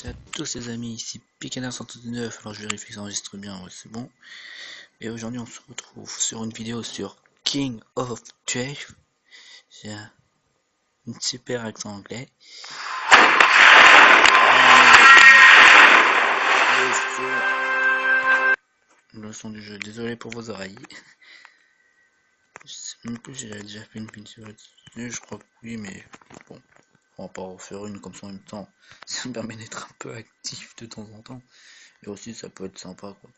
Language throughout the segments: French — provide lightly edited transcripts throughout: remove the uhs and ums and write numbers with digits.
à tous les amis, ici Picanard139, alors je vérifie que ça enregistre bien, ouais, c'est bon. Et aujourd'hui on se retrouve sur une vidéo sur King of Chef. J'ai un super accent anglais. Le son du jeu, désolé pour vos oreilles. Je sais même plus si j'ai déjà fait une vidéo là-dessus, je crois que oui, mais bon, on va pas en faire une comme ça en même temps. Ça me permet d'être un peu actif de temps en temps. Et aussi ça peut être sympa quoi.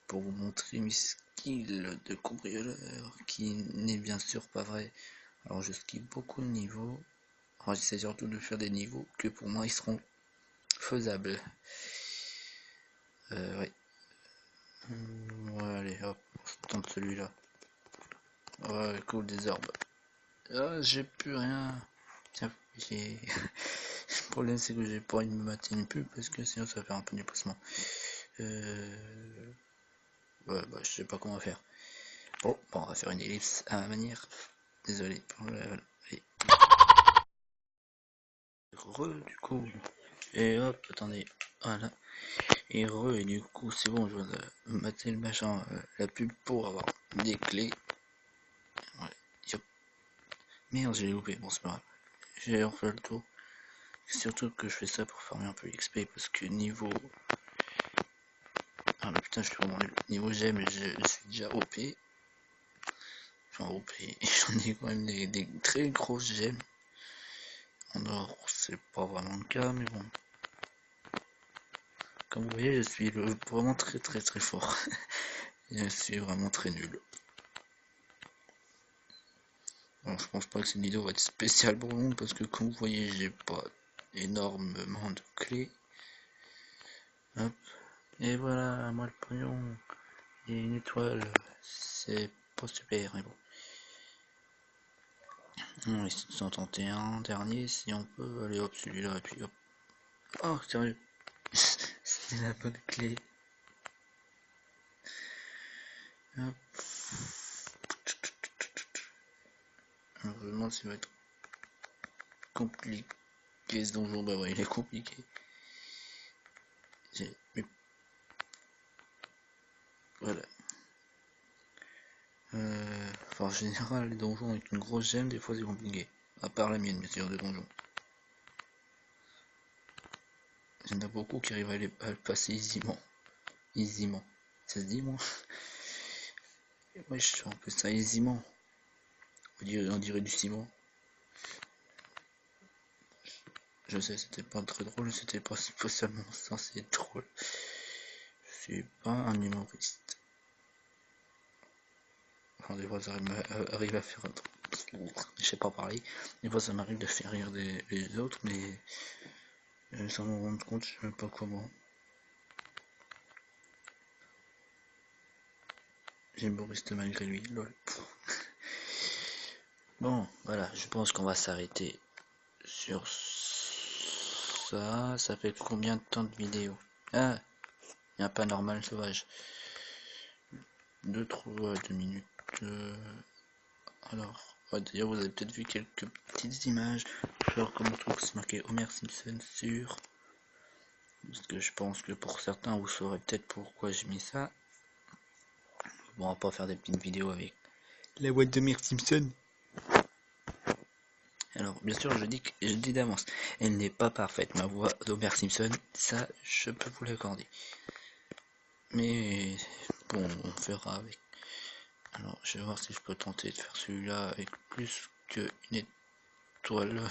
Pour vous montrer mes skills de cambrioleur, qui n'est bien sûr pas vrai. Alors je skip beaucoup de niveaux. Alors j'essaie surtout de faire des niveaux que pour moi ils seront faisables. Ouais. Ouais, allez hop, on tente celui-là. Ouais, cool, des orbes. Ah, j'ai plus rien. Tiens, j'ai... Le problème c'est que j'ai pas envie de me mater une pub parce que sinon ça va faire un peu du placement. Ouais, bah je sais pas comment faire. Bon, on va faire une ellipse à ma manière. Désolé pour le... Allez. Du coup. Et hop, attendez. Voilà. Et du coup, c'est bon, je vais mater le machin, la pub pour avoir des clés. Ouais. Yop. Merde, j'ai loupé. Bon, c'est pas grave. J'ai refait le tour. Surtout que je fais ça pour farmer un peu l'XP parce que niveau. Ah mais putain, je suis vraiment nul. Niveau gemme, je suis déjà OP. Enfin, OP. J'en ai quand même des très grosses gemmes. En or, c'est pas vraiment le cas, mais bon. Comme vous voyez, je suis vraiment très fort. Je suis vraiment très nul. Alors, je pense pas que cette vidéo va être spéciale pour vous parce que comme vous voyez, j'ai pas énormément de clés. Hop. Et voilà, moi le pognon. Et une étoile. C'est pas super, mais bon. On va essayer de s'en tenter un dernier si on peut. Allez hop, celui-là, et puis hop. Oh, sérieux. C'est la bonne clé. Hop. Alors, je me demande s'il va être compliqué ce donjon. Bah ouais, il est compliqué. Voilà. Enfin, en général, les donjons avec une grosse gemme, des fois c'est compliqué. À part la mienne, bien sûr, de donjons. Il y en a beaucoup qui arrivent à le passer aisément. Aisément. Ça se dit, moi? Wesh, on fait ça aisément. On dirait du ciment. Je sais, c'était pas très drôle, c'était pas spécialement censé être drôle. Je suis pas un humoriste. Enfin, des fois, ça arrive à faire... Je sais pas parler. Des fois, ça m'arrive de faire rire les autres, mais... sans m'en rendre compte, je sais même pas comment. J'humoriste malgré lui, lol. Bon, voilà, je pense qu'on va s'arrêter sur ça. Ça fait combien de temps de vidéo? Ah, il y a un Paranormal Sauvage. 2 minutes. Alors, d'ailleurs, vous avez peut-être vu quelques petites images. Genre, comme on trouve, c'est marqué Homer Simpson sur. Parce que je pense que pour certains, vous saurez peut-être pourquoi j'ai mis ça. Bon, on va pas faire des petites vidéos avec la voix de Homer Simpson. Alors, bien sûr, je dis d'avance, elle n'est pas parfaite, ma voix d'Homer Simpson, ça, je peux vous l'accorder. Mais, bon, on verra avec. Alors, je vais voir si je peux tenter de faire celui-là avec plus qu'une étoile.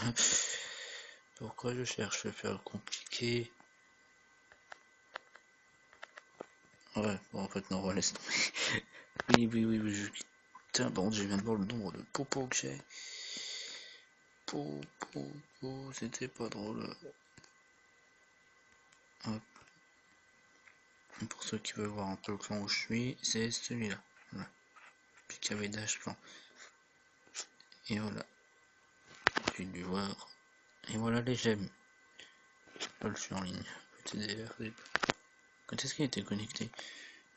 Pourquoi je cherche à faire compliqué? Ouais, bon, en fait, non, on va laisser tomber. Oui, putain, bon, je viens de voir le nombre de popos que j'ai. C'était pas drôle. Hop. Pour ceux qui veulent voir un peu le clan où je suis, c'est celui-là. Voilà. Puis qu'il y avait dash clan. Et voilà. J'ai dû voir. Et voilà les gemmes. Je suis en ligne. Quand est-ce qu'il était connecté?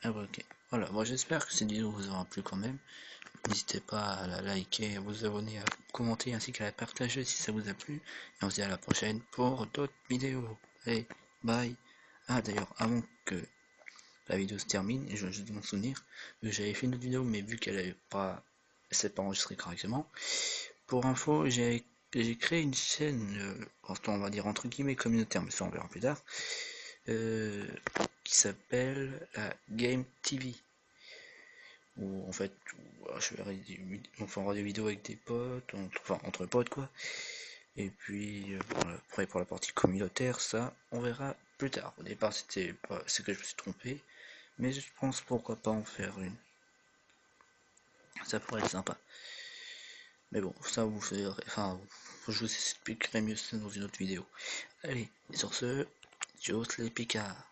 Ah bah ok. Voilà, bon j'espère que cette vidéo vous aura plu quand même. N'hésitez pas à la liker, à vous abonner, à commenter ainsi qu'à la partager si ça vous a plu. Et on se dit à la prochaine pour d'autres vidéos. Allez, bye. Ah d'ailleurs, avant que la vidéo se termine, et je viens juste de m'en souvenir, j'avais fait une autre vidéo, mais vu qu'elle s'est pas enregistrée correctement, pour info, j'ai créé une chaîne, on va dire entre guillemets communautaire, mais ça on verra plus tard, euh, qui s'appelle la Game TV. Où en fait, je verrai on fera des vidéos avec des potes, entre potes quoi. Et puis après pour la partie communautaire, ça on verra plus tard. Au départ c'était pas, c'est que je me suis trompé, mais je pense pourquoi pas en faire une. Ça pourrait être sympa. Mais bon, ça vous verrez, enfin, je vous expliquerai mieux ça dans une autre vidéo. Allez, sur ce, tchuss les picards.